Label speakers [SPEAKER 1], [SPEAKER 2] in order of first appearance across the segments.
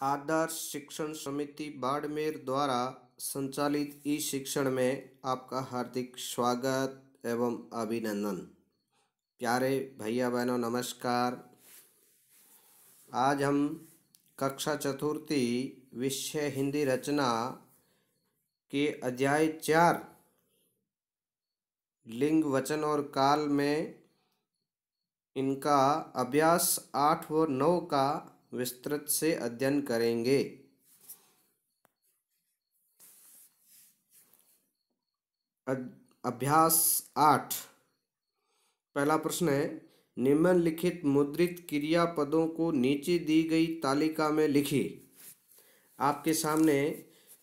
[SPEAKER 1] आदर्श शिक्षण समिति बाड़मेर द्वारा संचालित ई शिक्षण में आपका हार्दिक स्वागत एवं अभिनंदन। प्यारे भैया बहनों नमस्कार। आज हम कक्षा चतुर्थी विषय हिंदी रचना के अध्याय 4 लिंग वचन और काल में इनका अभ्यास 8 व 9 का विस्तृत से अध्ययन करेंगे। अभ्यास 8 पहला प्रश्न है, निम्नलिखित मुद्रित क्रियापदों को नीचे दी गई तालिका में लिखिए। आपके सामने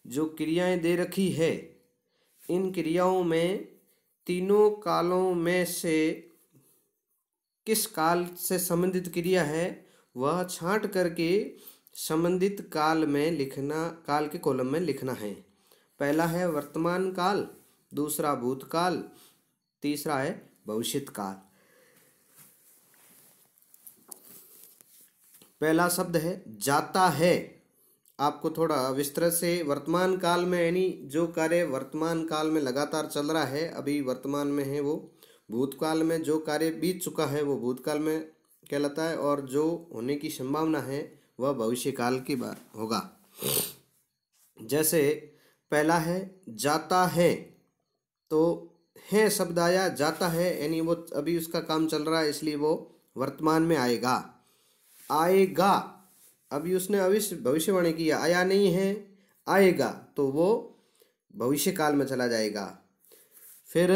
[SPEAKER 1] जो क्रियाएं दे रखी है, इन क्रियाओं में तीनों कालों में से किस काल से संबंधित क्रिया है वह छांट करके संबंधित काल में लिखना, काल के कॉलम में लिखना है। पहला है वर्तमान काल, दूसरा भूतकाल, तीसरा है भविष्यत काल। पहला शब्द है जाता है। आपको थोड़ा विस्तृत से वर्तमान काल में यानी जो कार्य वर्तमान काल में लगातार चल रहा है, अभी वर्तमान में है, वो भूतकाल में जो कार्य बीत चुका है वो भूतकाल में कहलाता है, और जो होने की संभावना है वह भविष्य काल की बात होगा। जैसे पहला है जाता है, तो है शब्द आया, जाता है यानी वो अभी उसका काम चल रहा है इसलिए वो वर्तमान में आएगा। आएगा, अभी उसने भविष्यवाणी किया, आया नहीं है, आएगा, तो वो भविष्य काल में चला जाएगा। फिर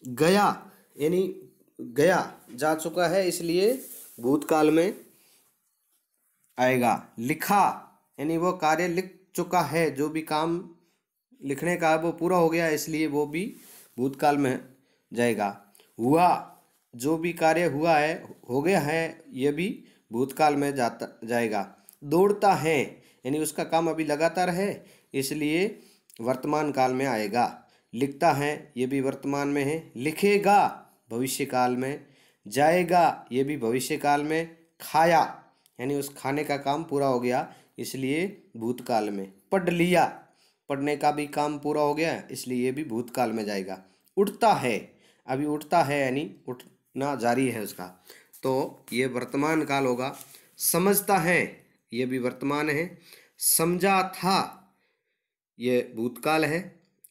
[SPEAKER 1] गया यानी गया, जा चुका है इसलिए भूतकाल में आएगा। लिखा यानी वो कार्य लिख चुका है, जो भी काम लिखने का वो पूरा हो गया इसलिए वो भी भूतकाल में जाएगा। हुआ, जो भी कार्य हुआ है, हो गया है, ये भी भूतकाल में जाएगा। दौड़ता है यानी उसका काम अभी लगातार है इसलिए वर्तमान काल में आएगा। लिखता है, ये भी वर्तमान में है। लिखेगा भविष्य काल में। जाएगा, ये भी भविष्य काल में। खाया यानी उस खाने का काम पूरा हो गया इसलिए भूतकाल में। पढ़ लिया, पढ़ने का भी काम पूरा हो गया इसलिए ये भी भूतकाल में जाएगा। उठता है, अभी उठता है यानी उठना जारी है उसका, तो ये वर्तमान काल होगा। समझता है, ये भी वर्तमान है। समझा था, ये भूतकाल है।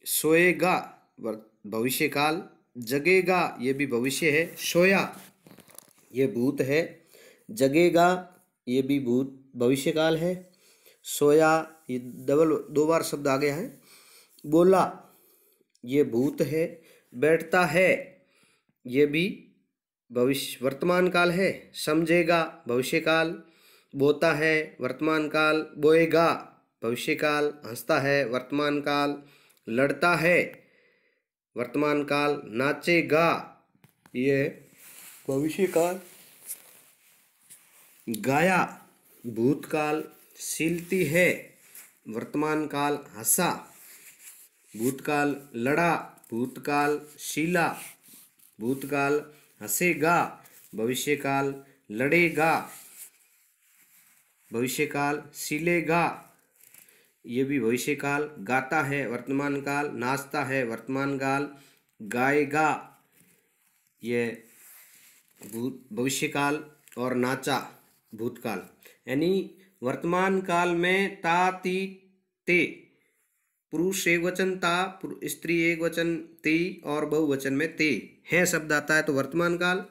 [SPEAKER 1] सोएगा भविष्य काल। जगेगा, ये भी भविष्य है। सोया, ये भूत है। जगेगा, ये भी भूत भविष्य काल है। सोया, ये दो बार शब्द आ गया है। बोला, ये भूत है। बैठता है, ये भी भविष्य वर्तमान काल है। समझेगा भविष्य काल। बोता है वर्तमान काल। बोएगा भविष्य काल। हंसता है वर्तमान काल। लड़ता है वर्तमान काल। नाचेगा, ये भविष्य काल। गाया भूतकाल। सीलती है वर्तमान काल। हंसा भूतकाल। लड़ा भूतकाल। शीला भूतकाल। हंसेगा भविष्य काल। लड़ेगा भविष्य काल। सीलेगा, ये भी भविष्य काल। गाता है वर्तमान काल। नाचता है वर्तमान काल। गाएगा, ये भविष्य काल। और नाचा भूतकाल। यानी वर्तमान काल में ता, ती, ते, पुरुष एक वचन ता, स्त्री एक वचन ती, और बहुवचन में ते है शब्द आता है तो वर्तमान काल।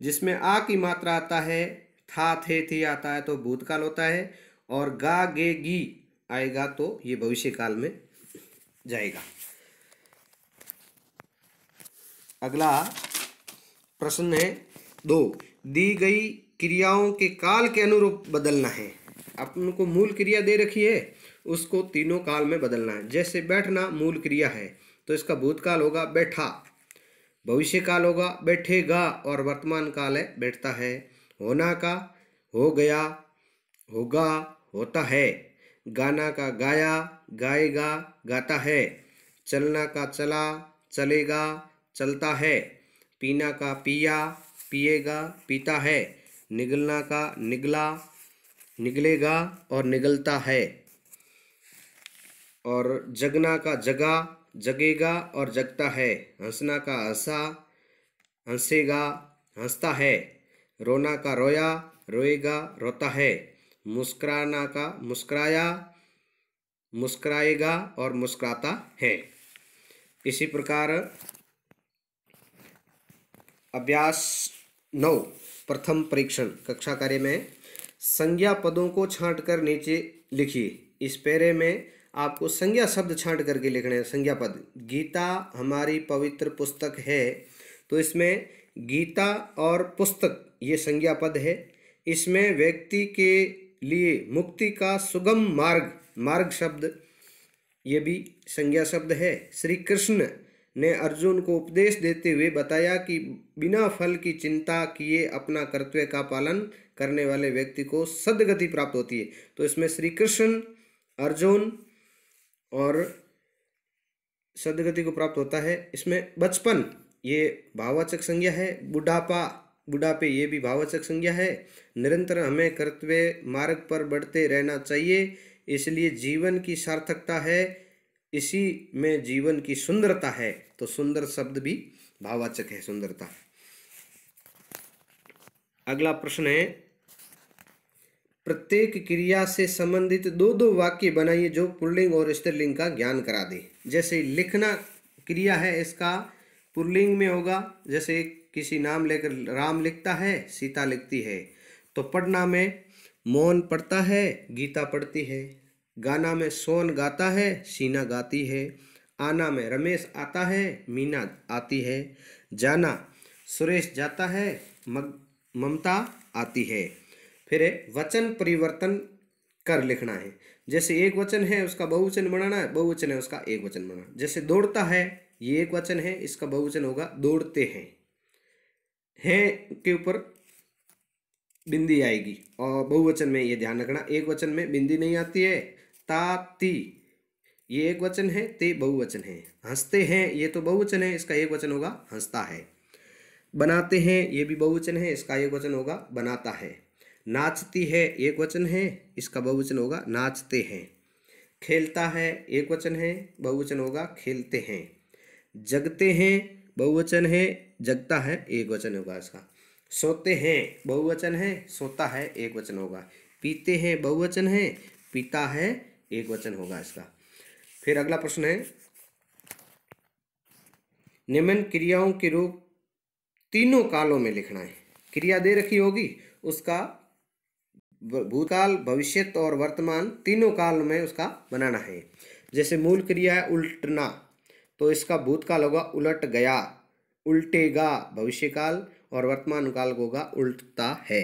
[SPEAKER 1] जिसमें आ की मात्रा आता है, था, थे, थी आता है तो भूतकाल होता है, और गा, गे, गी आएगा तो ये भविष्य काल में जाएगा। अगला प्रश्न है 2, दी गई क्रियाओं के काल के अनुरूप बदलना है। अपन को मूल क्रिया दे रखी है, उसको तीनों काल में बदलना है। जैसे बैठना मूल क्रिया है तो इसका भूतकाल होगा बैठा। भविष्य काल होगा बैठेगा, और वर्तमान काल है बैठता है। होना का हो गया, होगा, होता है। गाना का गाया, गाएगा, गाता है। चलना का चला, चलेगा, चलता है। पीना का पिया, पिएगा, पीता है। निगलना का निगला, निगलेगा और निगलता है। और जगना का जगा, जगेगा और जगता है। हंसना का हंसा, हंसेगा, हंसता है। रोना का रोया, रोएगा, रोता है। मुस्कुराना का मुस्कुराया, मुस्कुराएगा और मुस्कुराता है। इसी प्रकार अभ्यास 9 प्रथम परीक्षण कक्षा कार्य में संज्ञा पदों को छांटकर नीचे लिखिए। इस पैरे में आपको संज्ञा शब्द छांट करके लिखने हैं। संज्ञा पद, गीता हमारी पवित्र पुस्तक है, तो इसमें गीता और पुस्तक ये संज्ञा पद है। इसमें व्यक्ति के लिए मुक्ति का सुगम मार्ग, मार्ग शब्द ये भी संज्ञा शब्द है। श्री कृष्ण ने अर्जुन को उपदेश देते हुए बताया कि बिना फल की चिंता किए अपना कर्तव्य का पालन करने वाले व्यक्ति को सद्गति प्राप्त होती है। तो इसमें श्री कृष्ण, अर्जुन और सद्गति को प्राप्त होता है। इसमें बचपन ये भाववाचक संज्ञा है। बुढ़ापा, बुढ़ापे ये भी भाववाचक संज्ञा है। निरंतर हमें कर्तव्य मार्ग पर बढ़ते रहना चाहिए, इसलिए जीवन की सार्थकता है, इसी में जीवन की सुंदरता है। तो सुंदर शब्द भी भाववाचक है, सुंदरता। अगला प्रश्न है, प्रत्येक क्रिया से संबंधित दो दो वाक्य बनाइए जो पुल्लिंग और स्त्रीलिंग का ज्ञान करा दे। जैसे लिखना क्रिया है, इसका पुल्लिंग में होगा। जैसे किसी नाम लेकर राम लिखता है, सीता लिखती है। तो पढ़ना में मोहन पढ़ता है, गीता पढ़ती है। गाना में सोन गाता है, शीना गाती है। आना में रमेश आता है, मीना आती है। जाना सुरेश जाता है, ममता आती है। फिर वचन परिवर्तन कर लिखना है। जैसे एक वचन है उसका बहुवचन बनाना है, बहुवचन है उसका एक वचन बनाना। जैसे दौड़ता है ये एक वचन है, इसका बहुवचन होगा दौड़ते हैं। के ऊपर बिंदी आएगी और बहुवचन में ये ध्यान रखना, एक वचन में बिंदी नहीं आती है। ताती ये एक वचन है, ते बहुवचन है। हंसते हैं ये तो बहुवचन है, इसका एक वचन होगा हंसता है। बनाते हैं ये भी बहुवचन है, इसका एक वचन होगा बनाता है। नाचती है एक वचन है, इसका बहुवचन होगा नाचते हैं। खेलता है एक वचन है, बहुवचन होगा खेलते हैं। जगते हैं बहुवचन है, जगता है एक वचन होगा इसका। सोते हैं बहुवचन है, सोता है एक वचन होगा। पीते हैं बहुवचन है, पीता है एक वचन होगा इसका। फिर अगला प्रश्न है, निम्न क्रियाओं के रूप तीनों कालों में लिखना है। क्रिया दे रखी होगी, उसका भूतकाल, भविष्य और वर्तमान तीनों काल में उसका बनाना है। जैसे मूल क्रिया है उल्टना, तो इसका भूतकाल होगा उलट गया, उल्टेगा भविष्य काल, और वर्तमान काल को होगा उल्टता है।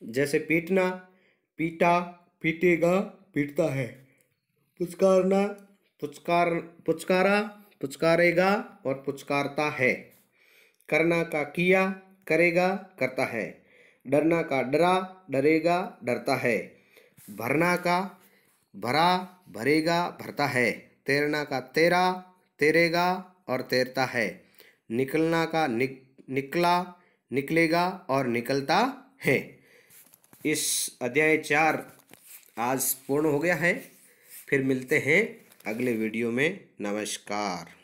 [SPEAKER 1] जैसे पीटना, पीटा, पीटेगा, पीटता है। पुचकारना, पुचकारा, पुचकारेगा और पुचकारता है। करना का किया, करेगा, करता है। डरना का डरा, डरेगा, डरता है। भरना का भरा, भरेगा, भरता है। तैरना का तैरा, तैरेगा और तैरता है। निकलना का निकला, निकलेगा और निकलता है। इस अध्याय 4 आज पूर्ण हो गया है। फिर मिलते हैं अगले वीडियो में। नमस्कार।